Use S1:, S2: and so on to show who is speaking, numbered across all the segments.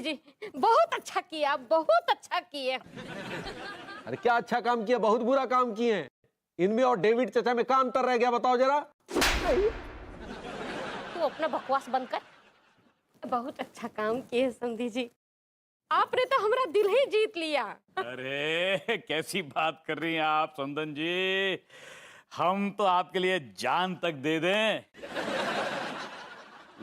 S1: जी, बहुत अच्छा किया, बहुत अच्छा किए।
S2: अरे क्या अच्छा काम किया, बहुत बुरा काम किए हैं। इनमें और डेविड चचा में क्या अंतर रह गया, बताओ जरा।
S1: तू अपना बकवास बंद कर। बहुत अच्छा काम किए समधी जी, आपने तो हमारा दिल ही जीत लिया।
S3: अरे कैसी बात कर रही हैं आप संदन जी, हम तो आपके लिए जान तक दे दें।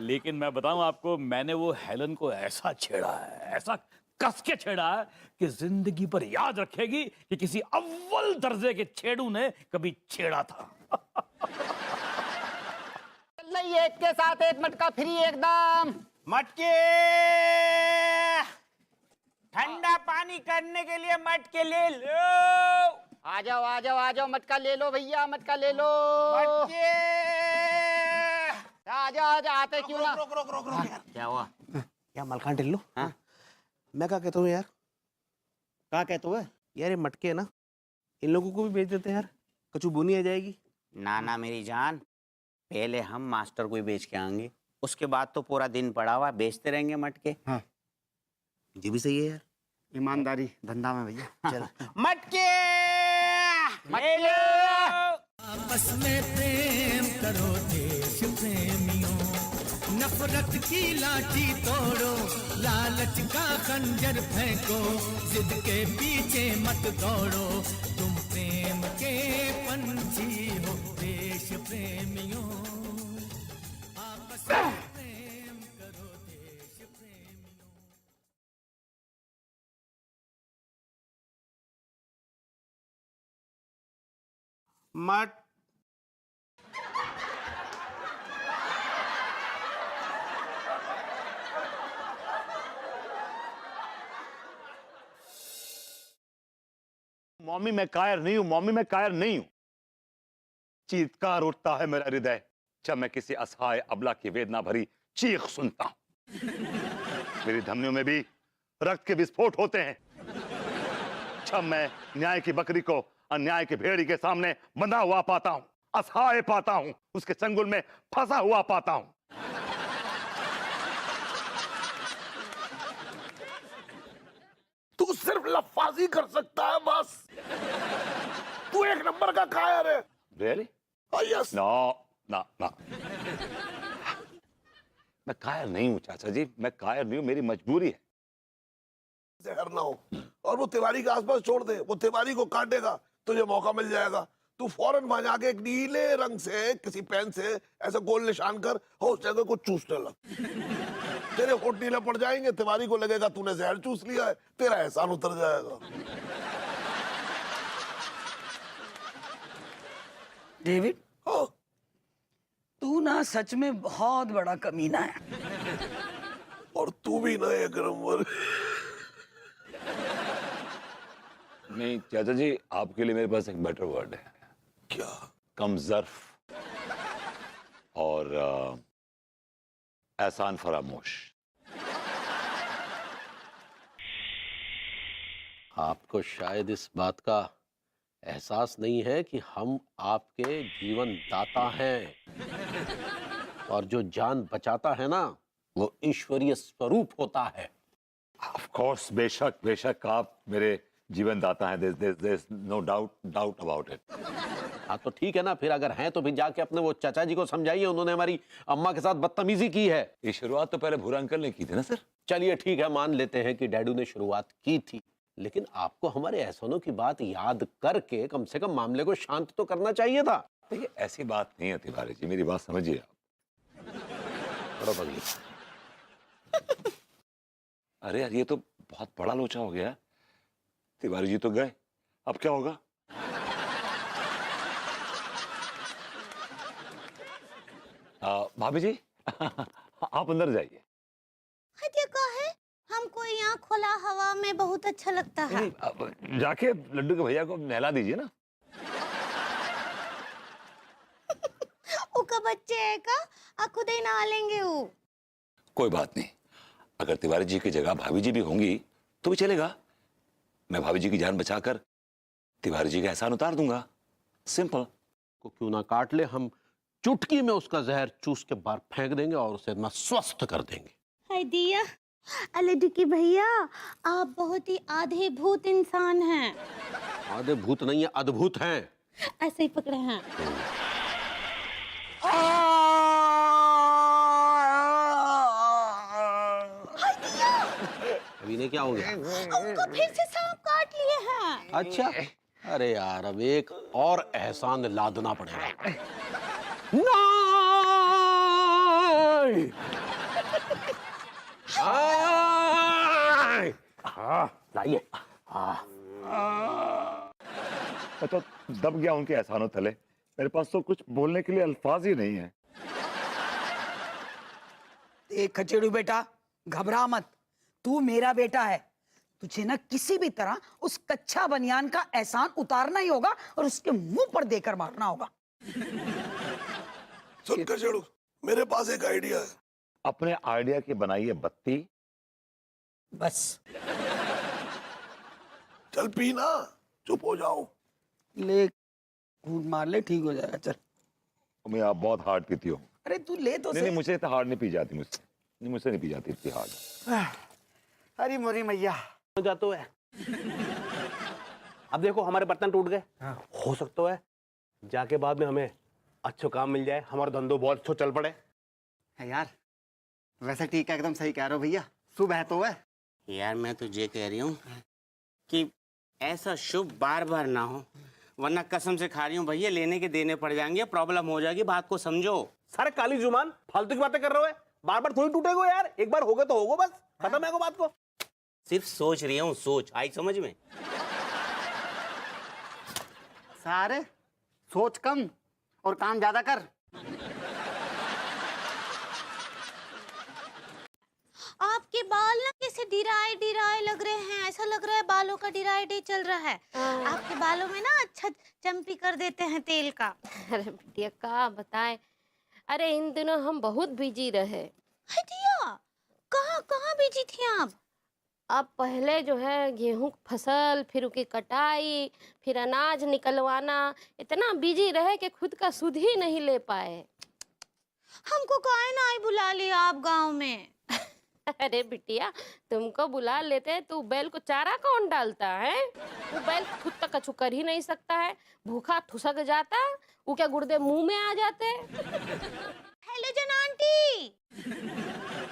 S3: लेकिन मैं बताऊं आपको, मैंने वो हेलन को ऐसा छेड़ा है, ऐसा कस के छेड़ा है कि जिंदगी पर याद रखेगी कि किसी अव्वल दर्जे के छेड़ू ने कभी छेड़ा था।
S4: नहीं, एक के साथ एक मटका फ्री एकदम।
S5: मटके, ठंडा पानी करने के लिए मटके ले लो।
S4: आ जाओ आ जाओ आ जाओ, मटका ले लो भैया, मटका ले लो।
S5: मटके,
S4: आ जाओ आ जाओ, आते क्यों ना।
S5: रोक रोक रोक रोक यार।
S4: क्या हुआ?
S6: यार मलखान टिल्लू,
S4: हाँ?
S6: मैं क्या कहता हूँ यार,
S4: क्या कहते हुए?
S6: यार ये मटके ना इन लोगों को भी बेच देते हैं यार, कचू बुनी आ जाएगी।
S4: ना ना मेरी जान, पहले हम मास्टर को ही बेच के आएंगे, उसके बाद तो पूरा दिन पड़ा हुआ बेचते रहेंगे मटके।
S6: हाँ ये भी सही है यार,
S4: ईमानदारी धंधा में भैया।
S6: चल
S5: मटके ले लो।
S7: आपस में प्रेम करो देश प्रेमियों, नफरत की लाठी तोड़ो, लालच का खंजर फेंको, जिद के पीछे मत दौड़ो, तुम प्रेम के पंछी हो देश प्रेमियों, आपस में प्रेम करो देश प्रेमियों।
S6: मट
S3: मम्मी मैं कायर नहीं हूं, मम्मी मैं कायर नहीं हूं। चीत्कार उठता है मेरा हृदय जब मैं किसी असहाय अबला की वेदना भरी चीख सुनता हूं। मेरी धमनियों में भी रक्त के विस्फोट होते हैं जब मैं न्याय की बकरी को अन्याय की भेड़ी के सामने बंधा हुआ पाता हूं, असहाय पाता हूं, उसके चंगुल में फंसा हुआ पाता हूं।
S2: तू सिर्फ लफाजी कर सकता है बस। तू एक नंबर का कायर है।
S3: रियली?
S2: यस।
S3: नो ना ना, मैं कायर नहीं हूं चाचा जी, मैं कायर नहीं हूं, मेरी मजबूरी है।
S8: जहर ना हो और वो तिवारी के आसपास छोड़ दे, वो तिवारी को काटेगा, तुझे मौका मिल जाएगा। तू फौरन वहां जाके एक नीले रंग से किसी पेन से ऐसा गोल निशान कर, हो उस जगह को चूसने लग। तेरे होठ नीले पड़ जाएंगे, तिवारी को लगेगा तूने जहर चूस लिया है, तेरा एहसान उतर जाएगा।
S9: डेविड,
S8: हाँ।
S9: तू ना सच में बहुत बड़ा कमीना है।
S8: और तू भी ना एक नंबर।
S3: नहीं चाचा जी, आपके लिए मेरे पास एक बेटर वर्ड है।
S8: क्या?
S3: कमजर्फ और एहसान फरामोश।
S2: आपको शायद इस बात का एहसास नहीं है कि हम आपके जीवन दाता हैं, और जो जान बचाता है ना वो ईश्वरीय स्वरूप होता है।
S3: ऑफ कोर्स, बेशक बेशक आप मेरे जीवन दाता हैं, there's no doubt about it।
S2: हाँ तो ठीक है ना, फिर अगर हैं तो भी जाके अपने वो चाचा जी को समझाइए, उन्होंने हमारी अम्मा के साथ बदतमीजी की है।
S3: ये शुरुआत तो पहले भूरा अंकल ने की थी ना सर।
S2: चलिए ठीक है, मान लेते हैं कि डैडू ने शुरुआत की थी, लेकिन आपको हमारे एहसानों की बात याद करके कम से कम मामले को शांत तो करना चाहिए था।
S3: देखिए ऐसी बात नहीं है तिवारी जी, मेरी बात समझिए आप।
S2: बड़ा बगली।
S3: अरे यार ये तो बहुत बड़ा लोचा हो गया। तिवारी जी तो गए, अब क्या होगा? भाभी जी आप अंदर जाइए।
S10: का है, हमको यहाँ खुला हवा में बहुत अच्छा लगता है।
S3: जाके लड्डू के भैया को नहला दीजिए ना।
S10: उका बच्चे है का खुद ही नहा लेंगे वो।
S3: कोई बात नहीं, अगर तिवारी जी की जगह भाभी जी भी होंगी तो भी चलेगा। मैं भाभी जी की जान बचाकर तिवारी जी का एहसान उतार दूंगा, सिंपल।
S2: को क्यों ना काट ले, हम चुटकी में उसका जहर चूस के बाहर फेंक देंगे और उसे ना स्वस्थ कर देंगे।
S10: हाय दिया, अरे डिकी भैया, आप बहुत ही आधे भूत इंसान हैं।
S2: आधे भूत नहीं है, अद्भुत हैं।
S10: ऐसे ही पकड़े हैं।
S2: अभी ने क्या हो गया?
S10: उनको फिर से सांप काट लिए हैं।
S2: अच्छा, अरे यार अब एक और एहसान लादना पड़ेगा। नहीं! लाइए।
S3: मैं तो दब गया उनके एहसानों तले। मेरे पास तो कुछ बोलने के लिए अल्फाज ही नहीं है।
S9: देख खचेड़ू बेटा, घबरा मत, तू मेरा बेटा है। तुझे ना किसी भी तरह उस कच्चा बनियान का एहसान उतारना ही होगा और उसके मुंह पर देकर मारना होगा।
S8: सुन कचेड़ू, मेरे पास एक आइडिया है।
S3: अपने आइडिया की बनाइए बत्ती।
S9: बस
S8: चल पीना, चुप हो जाओ।
S9: ले, घूंट मार ले, ठीक हो जाएगा। चल।
S3: मैं आप बहुत हार्ड पीती हो।
S9: अरे तू ले तो
S3: नहीं, मुझे इतना हार्ड नहीं पी जाती, मुझसे नहीं पी जाती इतनी हार्ड।
S4: अरे मोरी मैया
S6: जाते हुए अब देखो हमारे बर्तन टूट गए। हो सकता है जाके बाद में हमें अच्छा काम मिल जाए, हमारा धंधो बहुत अच्छा चल पड़े।
S4: यार वैसे ठीक है, एकदम सही कह रहे हो भैया। शुभ है तो है यार। मैं तो ये कह रही हूँ कि ऐसा शुभ बार बार ना हो, वरना कसम से खा रही हूँ भैया, लेने के देने पड़ जाएंगे, प्रॉब्लम हो जाएगी। बात को समझो।
S6: सारे काली जुबान फालतू की बातें कर रहे हो। बार बार थोड़ी टूटेगा यार, एक बार होगा तो होगा, बस खत्म है को बात को।
S4: सिर्फ सोच रही हूँ, सोच आई समझ में। सारे सोच कम और काम ज्यादा कर।
S10: आपके बाल ना कैसे डिराए डिराए लग रहे हैं। ऐसा लग रहा है बालों का डिराई डे चल रहा है। आपके बालों में ना अच्छा चम्पी कर देते हैं तेल का।
S1: अरे बिटिया का बताए, अरे इन दिनों हम बहुत बिजी रहे।
S10: हटिया, कहाँ कहाँ बिजी थी आप?
S1: अब पहले जो है गेहूं की फसल, फिर उसकी कटाई, फिर अनाज निकलवाना, इतना बिजी रहे कि खुद का सुध ही नहीं ले पाए।
S10: हमको काहे ना आई बुला लिया आप गांव में?
S1: अरे बिटिया, तुमको बुला लेते तो बैल को चारा कौन डालता है? वो बैल खुद तक कछु कर ही नहीं सकता है, भूखा ठुसक जाता, वो क्या गुर्दे मुंह में आ जाते।
S10: हेलो जन आंटी।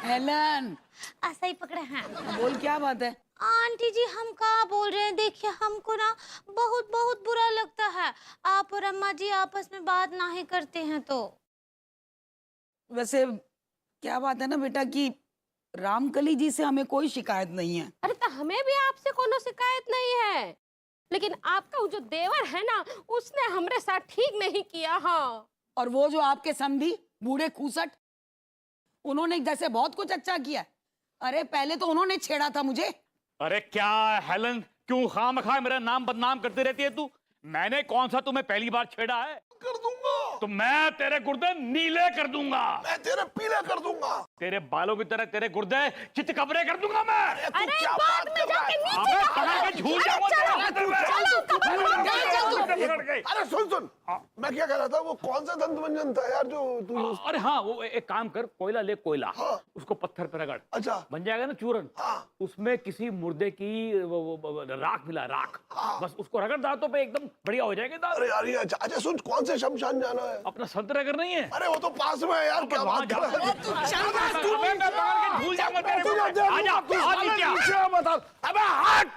S9: हेलन,
S10: ऐसा ही पकड़े हैं।
S9: बोल क्या बात है?
S10: आंटी जी, हम कहाँ बोल रहे हैं, देखिए हमको ना बहुत बहुत बुरा लगता है आप और अम्मा जी आपस में बात ना ही करते हैं तो।
S9: वैसे क्या बात है ना बेटा कि रामकली जी से हमें कोई शिकायत नहीं है।
S1: अरे तो हमें भी आपसे कोनो शिकायत नहीं है, लेकिन आपका वो जो देवर है ना, उसने हमरे साथ ठीक नहीं किया। हाँ,
S9: और वो जो आपके समधी बूढ़े खूसट, उन्होंने जैसे बहुत कुछ अच्छा किया। अरे पहले तो उन्होंने छेड़ा था मुझे।
S3: अरे क्या हेलन, क्यों खामखा मेरा नाम बदनाम करती रहती है तू? मैंने कौन सा तुम्हें पहली बार छेड़ा है?
S8: कर दूंगा
S3: तो मैं तेरे गुर्दे नीले कर दूंगा।
S8: मैं तेरे पीले कर दूंगा।
S3: तेरे बालों की तरह तेरे गुर्दे चितकबरे कर दूंगा मैं।
S8: अरे बाद में जाके
S3: अबे पकड़ के झूल जाऊंगा।
S8: अरे सुन, मैं क्या कह रहा था, वो कौन सा दंत मंजन था यार जो तू?
S3: अरे हाँ, वो एक काम कर, कोयला ले, कोयला उसको पत्थर पे रगड़,
S8: अच्छा
S3: बन जाएगा ना चूरन। उसमें किसी मुर्दे की राख मिला, राख, बस उसको रगड़ दांतों पे, एकदम बढ़िया हो जाएगा दांत।
S8: अरे यार ये अच्छा सुन, कौन से शमशान जाना है?
S3: अपना संत नगर नहीं है?
S8: अरे वो तो पास में है यार, क्या बात कर रहा है?
S3: भूल जाऊंगा तेरे को। आजा,
S8: बता। अबे हट,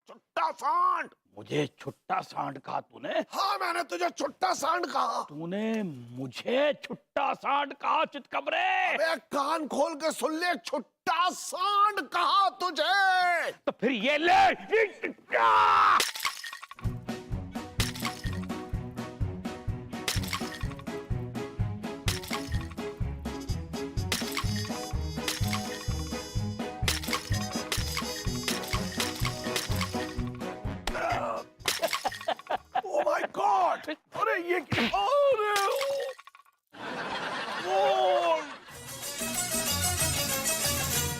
S8: छुट्टा सांड।
S3: मुझे छुट्टा सांड कहा तूने?
S8: हाँ, मैंने तुझे छुट्टा सांड कहा।
S3: तूने मुझे छुट्टा सांड कहा चितकबरे?
S8: अबे कान खोल के सुन ले, छुट्टा सांड कहा तुझे।
S3: तो फिर ये ले।
S8: Oh my God! अरे ये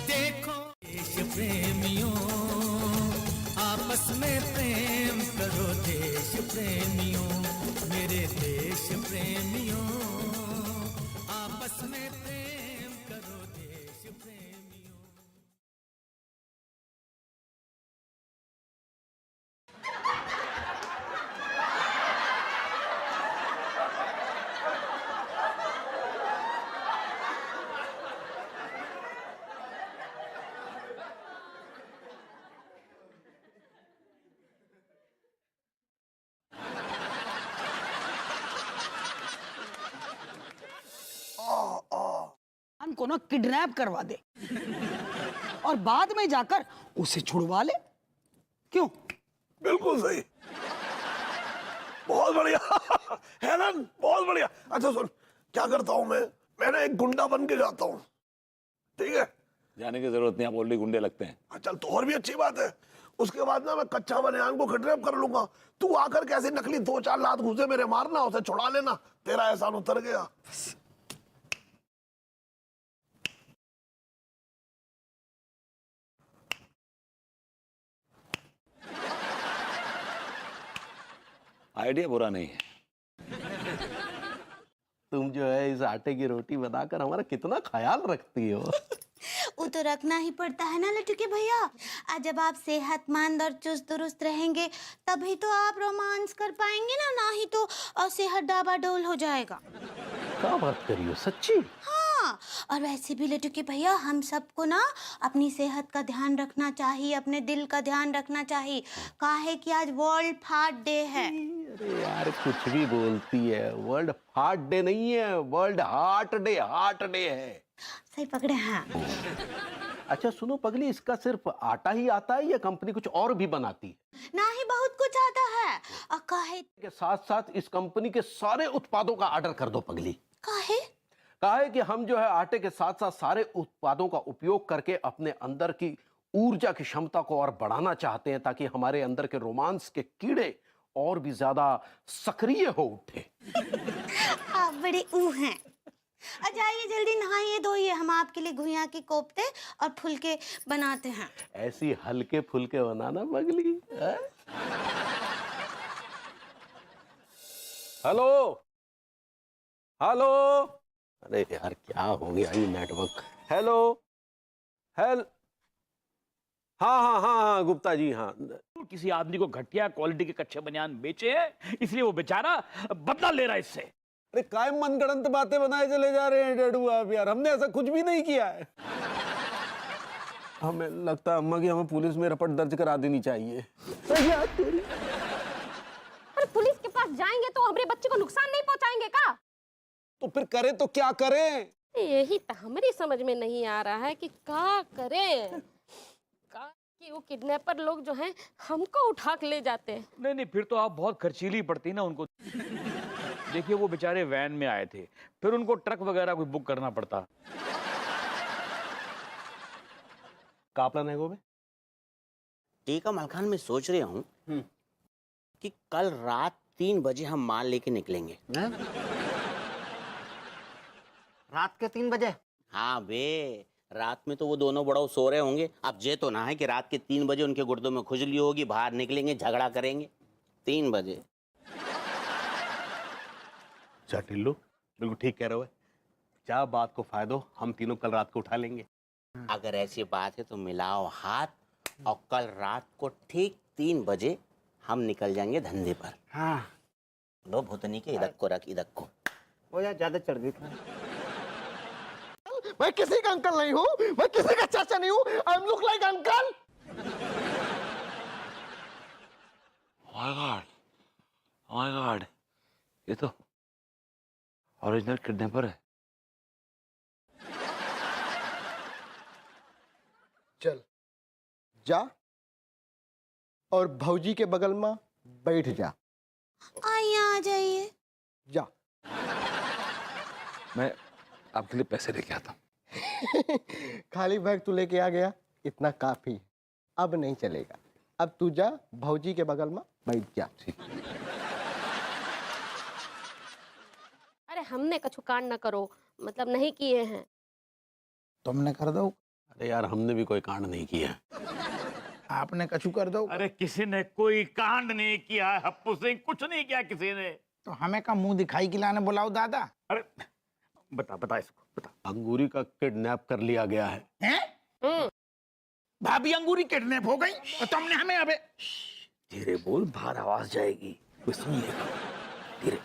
S7: देखो देश प्रेमियों, आपस में प्रेम करो देश प्रेमियों, मेरे देश प्रेमियों, आपस में प्रेम करो देश
S9: को ना किडनैप करवा दे और बाद में जाकर उसे छुड़वा ले। क्यों?
S8: बिल्कुल सही, बहुत बढ़िया हेलन, बहुत बढ़िया। अच्छा सुन, क्या करता हूँ मैं ना एक गुंडा बन के जाता हूँ, ठीक है?
S3: जाने की जरूरत नहीं, आप ऑलरेडी गुंडे लगते हैं।
S8: हाँ, चल तो और भी अच्छी बात है। उसके बाद ना मैं कच्चा बनियान को किडनैप कर लूंगा, तू आकर कैसे नकली 2-4 लात घुसे मेरे मारना, उसे छुड़ा लेना, तेरा एहसान उतर गया।
S3: आइडिया बुरा नहीं है।
S2: तुम जो है इस आटे की रोटी बनाकर हमारा कितना ख्याल रखती हो।
S10: वो तो रखना ही पड़ता है ना लट्टू के भैया। आज जब आप सेहतमंद और चुस्त दुरुस्त रहेंगे तभी तो आप रोमांस कर पाएंगे ना ही तो सेहत डाबाडोल हो जाएगा।
S2: क्या बात करी हो, सच्ची?
S10: हाँ, और वैसे भी लट्टू के भैया हम सबको ना अपनी सेहत का ध्यान रखना चाहिए, अपने दिल का ध्यान रखना चाहिए। काहे कि आज वर्ल्ड फाट डे है।
S2: अरे यार कुछ भी बोलती है, वर्ल्ड फाट डे नहीं है, वर्ल्ड हार्ट डे है।
S10: सही पकड़े हैं।
S2: अच्छा सुनो पगली, इसका सिर्फ आटा ही आता है या कंपनी कुछ और भी बनाती है?
S10: ना ही बहुत कुछ आता है। और काहे
S2: के साथ साथ इस कंपनी के सारे उत्पादों का ऑर्डर कर दो पगली।
S10: काहे
S2: काहे कि हम जो है आटे के साथ साथ सारे उत्पादों का उपयोग करके अपने अंदर की ऊर्जा की क्षमता को और बढ़ाना चाहते हैं, ताकि हमारे अंदर के रोमांस के कीड़े और भी ज्यादा सक्रिय हो उठे।
S10: आप बड़े ऊ हैं। जाइए जल्दी नहाइए धोइए, हम आपके लिए घुइयां के कोफ्ते और फुलके बनाते हैं।
S2: ऐसी हल्के फुल्के बनाना पगली। हेलो हेलो, अरे यार क्या हो गया ये नेटवर्क। हेलो हेल हाँ गुप्ता जी, हाँ।
S5: किसी आदमी को घटिया क्वालिटी के कच्चे बनियान बेचे हैं, इसलिए वो बेचारा बदला ले रहा है इससे।
S2: अरे कायम मनगढ़ंत बातें बनाए चले जा रहे हैं डेडू आप यार, हमने ऐसा कुछ भी नहीं किया है। हमें लगता है अम्मा कि हमें पुलिस में रिपोर्ट दर्ज करा देनी चाहिए।
S1: अरे पुलिस के पास जाएंगे तो हमारे बच्चे को नुकसान नहीं पहुंचाएंगे का?
S2: तो फिर करें तो क्या करें?
S1: यही तो हमारी समझ में नहीं आ रहा है कि क्या करें। कि वो किडनैपर लोग जो हैं हमको उठा के ले जाते हैं।
S5: नहीं फिर तो आप बहुत खर्चीली पड़ती ना उनको। देखिए वो बेचारे वैन में आए थे, फिर उनको ट्रक वगैरह कोई बुक करना पड़ता।
S2: का प्लान है गोबे?
S4: ठीक है मलखान, मैं सोच रहा हूँ कि कल रात 3 बजे हम माल लेके निकलेंगे।
S6: रात के 3 बजे?
S4: हाँ बे, रात में तो वो दोनों बड़ों सो रहे होंगे। अब ये तो ना है कि रात के 3 बजे उनके गुर्दों में खुजली होगी, बाहर निकलेंगे झगड़ा करेंगे। 3 बजे।
S6: अच्छा टिल्लू, बिल्कुल ठीक कह रहे हो। क्या बात को फायदो, हम तीनों कल रात को उठा लेंगे।
S4: अगर ऐसी बात है तो मिलाओ हाथ और कल रात को ठीक 3 बजे हम निकल जाएंगे धंधे पर।
S6: हाँ
S4: लो भूतनी के इधर को रख, इधर को।
S6: वो यार ज्यादा चढ़ गई था।
S11: मैं किसी का अंकल नहीं हूँ, मैं किसी का चाचा नहीं हूँ। I am look like uncle.
S3: Oh my God, ये तो ओरिजिनल किडनैपर है।
S11: चल जा और भौजी के बगल में बैठ जा।
S10: आइए आ जाइए।
S11: जा।
S3: मैं आपके लिए पैसे लेके आता हूँ।
S11: खाली बैग तू लेके आ गया, इतना काफी है। अब नहीं चलेगा, अब तू जा भौजी के बगल में बैठ जा।
S1: अरे हमने कछु कांड न करो, मतलब नहीं किए हैं।
S11: तुमने कर दो।
S2: अरे यार हमने भी कोई कांड नहीं किया।
S11: आपने कछु कर दो।
S5: अरे किसी ने कोई कांड नहीं किया है हप्पू सिंह, कुछ नहीं किया किसी ने।
S11: तो हमें का मुंह दिखाई खिलाने बुलाओ दादा।
S5: अरे बता इसको बता।
S2: अंगूरी का किडनैप कर लिया गया है।
S11: हैं? भाभी अंगूरी किडनैप हो गई और तुमने हमें अबे।
S5: धीरे बोल, बाहर आवाज जाएगी, कोई सुन लेगा। धीरे।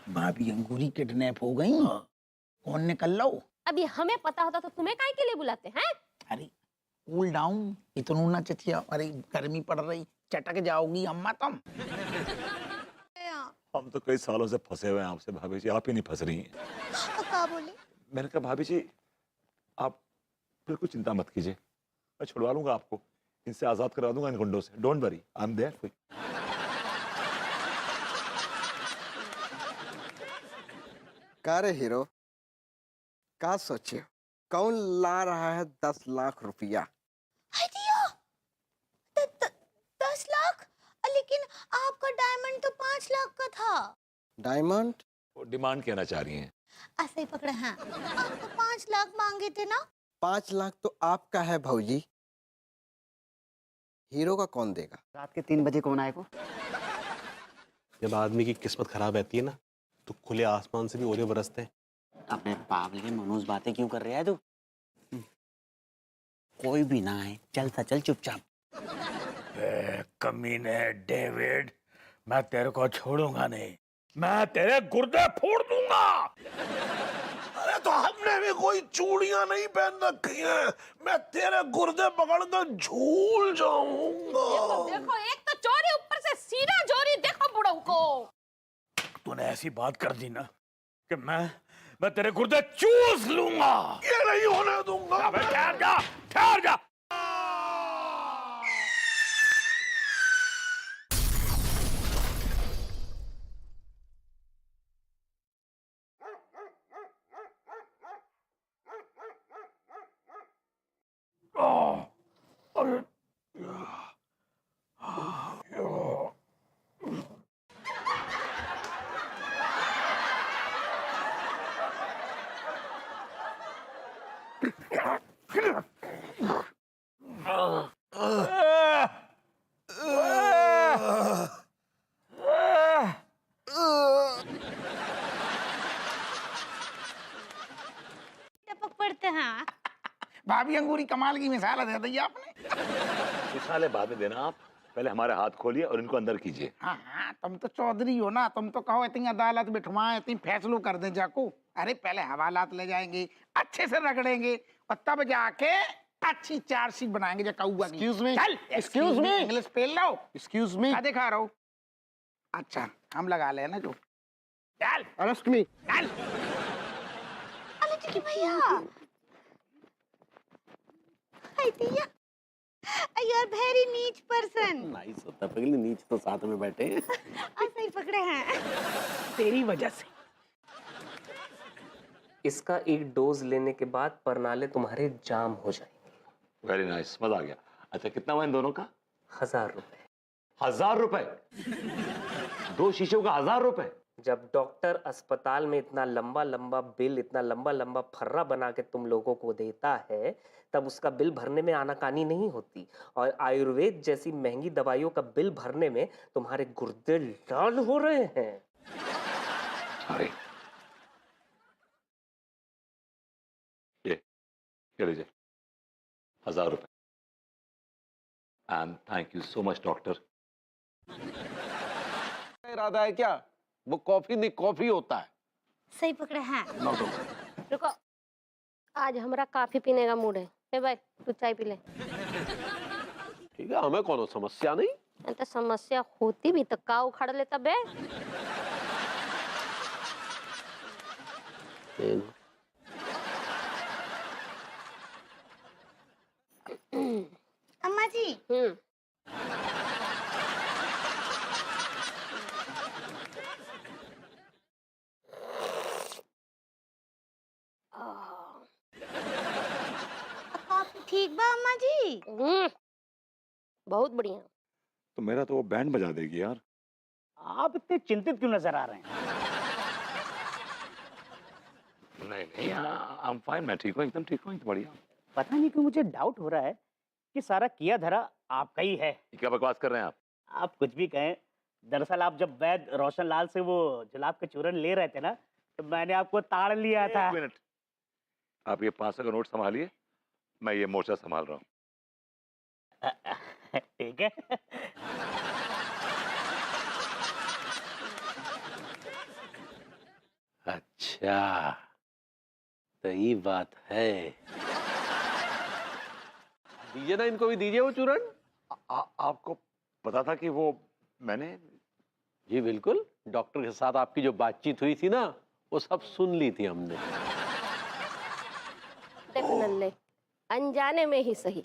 S11: भाभी अंगूरी किडनैप हो गई। कौन निकल लो?
S1: अभी हमें पता होता तो तुम्हें काहे के लिए बुलाते हैं?
S11: अरे कूल डाउन, इतना ना चचिया। अरे गर्मी पड़ रही, चटक जाओगी अम्मा तुम।
S3: हम तो कई सालों से फंसे हुए हैं आपसे भाभी जी, आप ही नहीं फंस रही हैं।
S10: क्या बोले?
S3: मैंने कहा भाभी जी आप बिल्कुल चिंता मत कीजिए, मैं छुड़वा लूंगा आपको, इनसे आजाद करवा दूंगा इन गुंडों से। Don't worry, I am there for you.
S11: का रे हीरो, का सोचे कौन ला रहा है 10 लाख रुपया?
S10: हाय दिया, 10 लाख? लेकिन आपका डायमंड तो 5 लाख का था।
S11: डायमंड?
S3: वो डिमांड कहना चाह रही हैं।
S10: ऐसे ही पकड़े हैं, आप तो 5 लाख मांगे थे ना।
S11: 5 लाख तो आपका है भौजी, हीरो का कौन देगा?
S4: रात के 3 बजे कौन आएगा?
S6: जब आदमी की किस्मत खराब रहती है ना, तो खुले आसमान से भी ओले बरसते हैं।
S4: अपने पागल मनोज बातें क्यों कर रहा है तू? कोई भी ना आए, चल सा चल चुपचाप।
S5: कमीने डेविड, मैं तेरे को छोड़ूंगा नहीं, मैं तेरे गुर्दे फोड़ दूंगा।
S8: अरे तो हमने भी कोई चूड़ियां नहीं पहन रखी हैं, मैं तेरे गुर्दे पकड़कर झूल जाऊंगा।
S1: देखो एक तो चोरी, ऊपर से सीना चोरी, देखो बुढ़ऊ को।
S5: तूने ऐसी बात कर दी ना कि मैं तेरे गुर्दे चूस लूंगा।
S8: ये नहीं होने दूंगा।
S5: अबे ठहर जा, ठहर जा।
S10: टपक पड़ते हैं।
S9: भाभी अंगूरी कमाल की मिसाल दे दी आपने।
S3: मिसाले बाद में देना आप, पहले हमारे हाथ खोलिए और इनको अंदर कीजिए।
S9: हाँ हाँ, तुम तो चौधरी हो ना, तुम तो कहो इतनी अदालत बिठवाएं, इतनी फैसलो कर दें जाको। अरे पहले हवालात ले जाएंगे, अच्छे से रगड़ेंगे और तब जाके अच्छी चार्जशीट बनाएंगे जो कौआ की।
S11: Excuse me?
S9: चल,
S11: Excuse me?
S9: इंग्लिश पेल लो।
S11: एक्सक्यूज मी,
S9: क्या दिखा रहा हो? अच्छा, हम लगा ले ना जो। चल
S11: अरेस्ट मी।
S9: चल।
S10: अरे टिकी भैया, हाय दिया, यू आर वेरी नीच पर्सन।
S2: नाइस होता है पगली, नीचे तो साथ में बैठे हैं।
S10: ऐसे ही पकड़े हैं।
S9: तेरी वजह से।
S12: इसका एक डोज लेने के बाद परनाले तुम्हारे जाम हो जाएंगे।
S3: वेरी नाइस, मजा आ गया। अच्छा कितना हुआ इन दोनों का?
S12: 1000 रुपए।
S3: 1000 रुपए? 2 शीशों का 1000 रुपए?
S12: जब डॉक्टर अस्पताल में इतना लंबा लंबा बिल, इतना लंबा लंबा फर्रा बना के तुम लोगों को देता है, तब उसका बिल भरने में आनाकानी नहीं होती। और आयुर्वेद जैसी महंगी दवाइयों का बिल भरने में तुम्हारे गुर्दे लाल हो रहे हैं।
S3: अरे ये लीजिए 1000 रुपए। And thank you so much doctor.
S2: इरादा है क्या? वो कॉफी नहीं कॉफी होता है।
S10: सही पकड़े हैं।
S1: रुको, आज हमारा काफी पीने का मूड है। ए भाई, तू चाय पी ले।
S2: ठीक है, हमें कोनो समस्या नहीं।
S1: तो समस्या होती भी तो का उखाड़ लेता बे।
S10: अम्मा जी, कॉफी ठीक बा अम्मा जी?
S1: बहुत बढ़िया।
S3: तो मेरा तो वो बैंड बजा देगी यार।
S4: आप इतने चिंतित क्यों नजर आ रहे हैं?
S3: नहीं, आई एम फाइन, मैं ठीक हूँ, एकदम ठीक हूँ, एकदम बढ़िया।
S4: पता नहीं क्यों मुझे डाउट हो रहा है कि सारा किया धरा आपका ही है।
S3: क्या बकवास कर रहे हैं आप?
S4: आप कुछ भी कहें, दरअसल आप जब वैद रोशन लाल से वो जुलाब के चूरन ले रहे थे ना, तो मैंने आपको ताड़ लिया था।
S3: एक मिनट, आप ये 500 का नोट संभालिए, मैं ये मोर्चा संभाल रहा हूँ।
S4: ठीक है।
S2: अच्छा, तो ये बात है। दीजिए ना, इनको भी दीजिए वो चूरन।
S3: आपको पता था कि वो मैंने?
S2: जी बिल्कुल, डॉक्टर के साथ आपकी जो बातचीत हुई थी ना, वो सब सुन ली थी हमने।
S1: देख नल्ले, अनजाने में ही सही,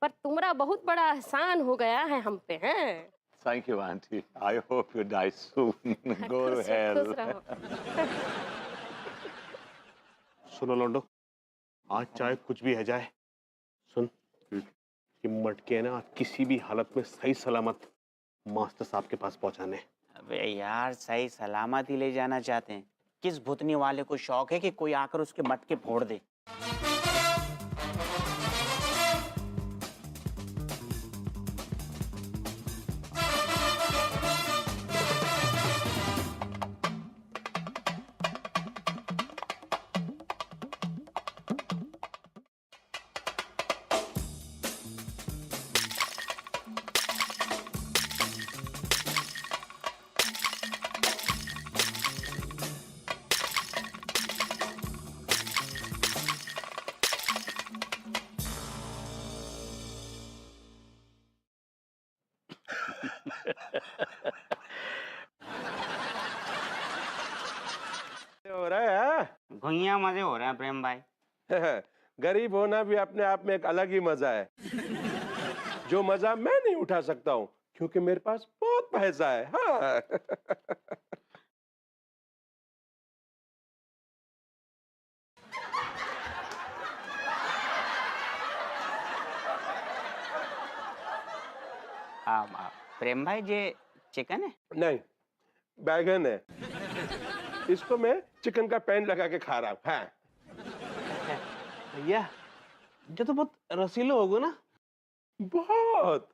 S1: पर तुम्हारा बहुत बड़ा एहसान हो गया है हम पे, हैं?
S3: Thank you, Auntie. I hope you die soon. Go to
S1: खुश
S3: hell.
S1: रहो।
S6: सुनो लोंडो, आज चाहे कुछ भी है जाए, सुन, ये मटके ना किसी भी हालत में सही सलामत मास्टर साहब के पास पहुंचाने।
S4: अबे यार सही सलामत ही ले जाना चाहते हैं। किस भुतनी वाले को शौक है कि कोई आकर उसके मटके फोड़ दे।
S11: हो रहा है
S4: भैया मजे हो रहे हैं प्रेम भाई।
S11: गरीब होना भी अपने आप में एक अलग ही मजा है, जो मजा मैं नहीं उठा सकता हूँ क्योंकि मेरे पास बहुत पैसा है। हाँ।
S4: प्रेम भाई ये चिकन है?
S11: नहीं, बैगन है। इसको मैं चिकन का पैन लगा के खा रहा हूँ। हाँ।
S6: भैया, ये तो बहुत रसीला होगा ना?
S11: बहुत।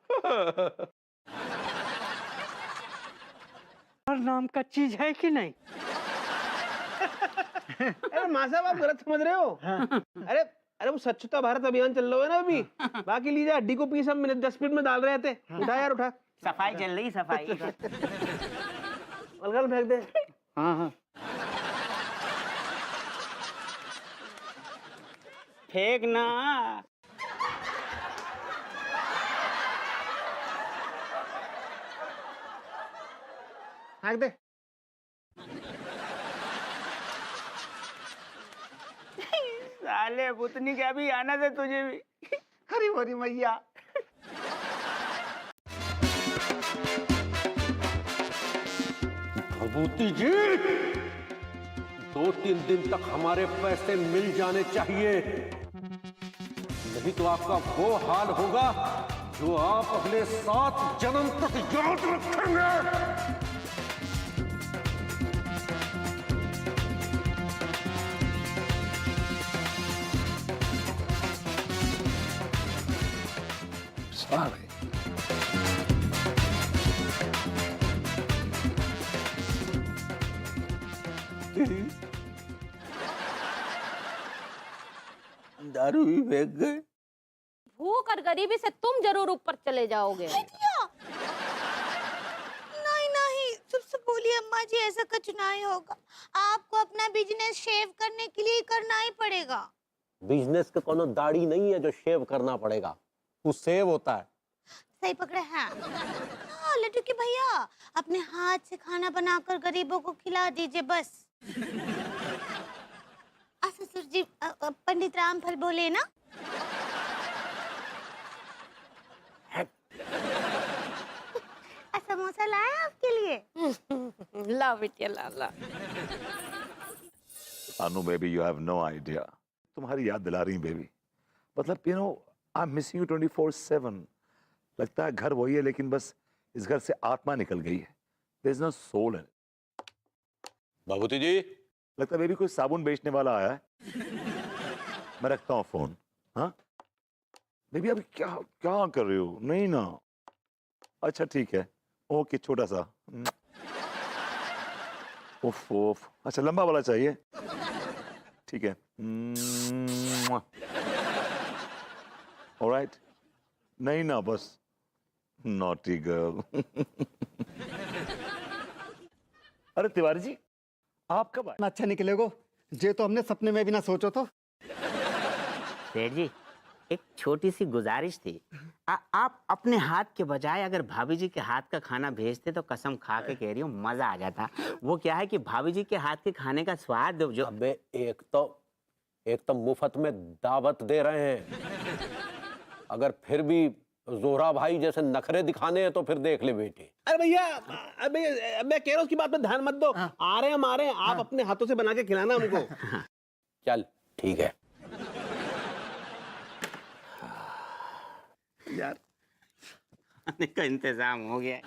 S6: और नाम का चीज है कि नहीं? अरे माँ साहब आप गलत समझ रहे हो। अरे अरे वो स्वच्छता भारत अभियान चल रहा है ना अभी। बाकी लीजिए, हड्डी को पीस हम डस्टबिन में डाल रहे थे। उठा यार उठा।
S4: सफाई चल रही सफाई।
S6: अलगल फेंक दे।
S4: हाँ हाँ फेंक ना।
S6: फेंक दे।
S4: साले भूतनी क्या भी आना दे तुझे भी।
S6: हरी भरी मैया।
S2: भभूति जी, 2-3 दिन तक हमारे पैसे मिल जाने चाहिए, नहीं तो आपका वो हाल होगा जो आप अगले 7 जन्म तक याद रखेंगे।
S8: Sorry.
S2: दारू भी फेंक गए।
S1: भूख और गरीबी से तुम जरूर ऊपर चले जाओगे।
S10: नहीं नहीं, सबसे बोलिए अम्मा जी, ऐसा कुछ नहीं होगा। आपको अपना बिजनेस शेव करने के लिए करना ही पड़ेगा।
S2: बिजनेस का कोनो दाढ़ी नहीं है जो शेव करना पड़ेगा, वो सेव होता है।
S10: सही पकड़े हैं। हाँ लड्डू के भैया, अपने हाथ से खाना बनाकर गरीबों को खिला दीजिए बस। ससुर जी, पंडित रामफल बोले ना। समोसा लाया आपके लिए।
S1: ला बिटिया ला ला।
S3: Anu baby, you have no idea. तुम्हारी याद दिला रही बेबी। मतलब you know, I'm missing you 24/7. लगता है घर वही है लेकिन बस इस घर से आत्मा निकल गई है। There's no soul in it. बाबूजी जी, लगता है बेबी कोई साबुन बेचने वाला आया है। मैं रखता हूँ फोन। हाँ बेबी, अभी क्या क्या कर रही हो? नहीं ना, अच्छा ठीक है, ओके, छोटा सा। उफ उफ, अच्छा लंबा वाला चाहिए, ठीक है। ऑलराइट, नहीं ना, बस नॉटी गर्ल। अरे तिवारी जी, आप कब आए?
S13: अच्छा निकलेगो, जे तो हमने सपने में भी ना सोचो तो।
S4: सेठ जी, एक छोटी सी गुजारिश थी। आप अपने हाथ के बजाय अगर भाभी जी के हाथ का खाना भेजते तो कसम खा के कह रही हूँ मजा आ जाता। वो क्या है कि भाभी जी के हाथ के खाने का स्वाद जो।
S2: अबे एक तो एक तो मुफ्त में दावत दे रहे हैं, अगर फिर भी जोहरा भाई जैसे नखरे दिखाने हैं तो फिर देख ले बेटे।
S6: अरे भैया, अबे मैं कह रहा हूँ उसकी बात पे ध्यान मत दो। आ रहे हैं, आप अपने हाथों से बना के खिलाना हमको।
S2: चल ठीक है।
S4: यार खाने का इंतजाम हो गया।